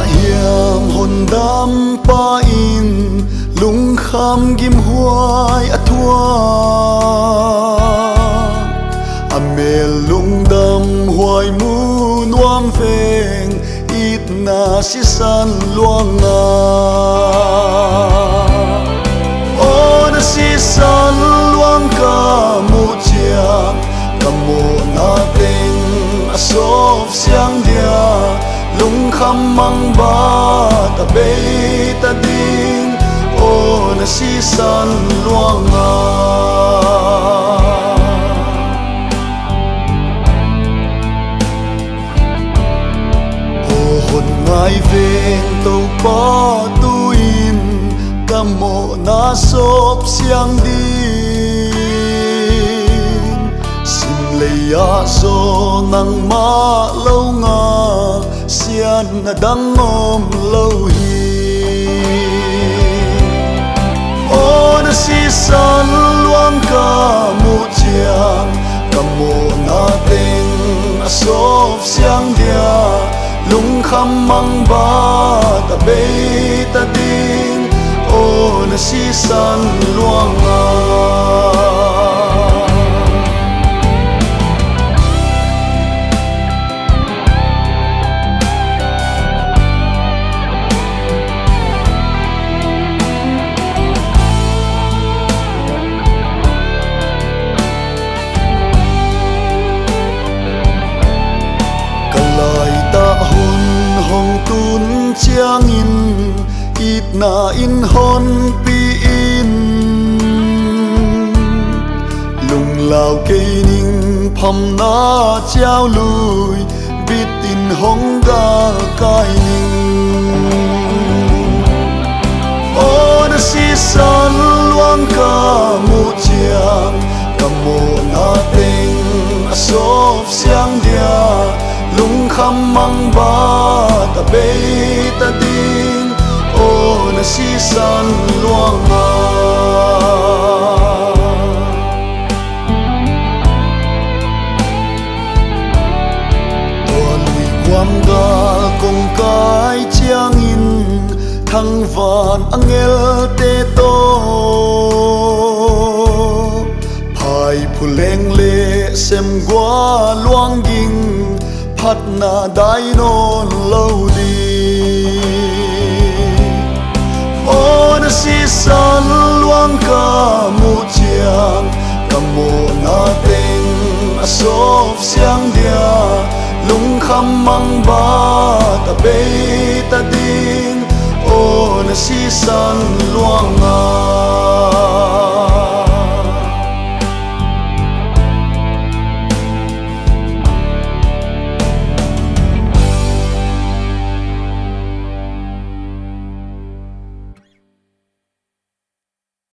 hiam hồn đam pa in lung kham gim huai athua amel lung dam huai mu nuam pheng it na si san luanga o na si san luang ka mu chia kamu na teng asop siang dia lung kham mang ba ta be ta ding o na si san luanga ho hồn ngai veng tàu pa tuin kamo na sop siang din sim leya so nang ma lâu nga sian na dang om lâu hi o na si san luang ka mu chiang kamo na teng asop siang dia lung kham mang ba ta be ta ding o na si san luang a chiang in it na in hon pi in lung lao cây ning pham na trao lùi bít in hong ga kai ning o na si san luang ka mu chiang kamo na teng asop siang dia lung kham mang ba ta be ta ding o na si san luang a tuan lui quam ga kong kai chiang in thăng van angel te to phai phuleng le sem gwa luang ging phát na dai non lâu đi o na si san luang ka mu chiang kamo na teng asop siang dia lung kham mang ba ta be ta ding o na si san luang a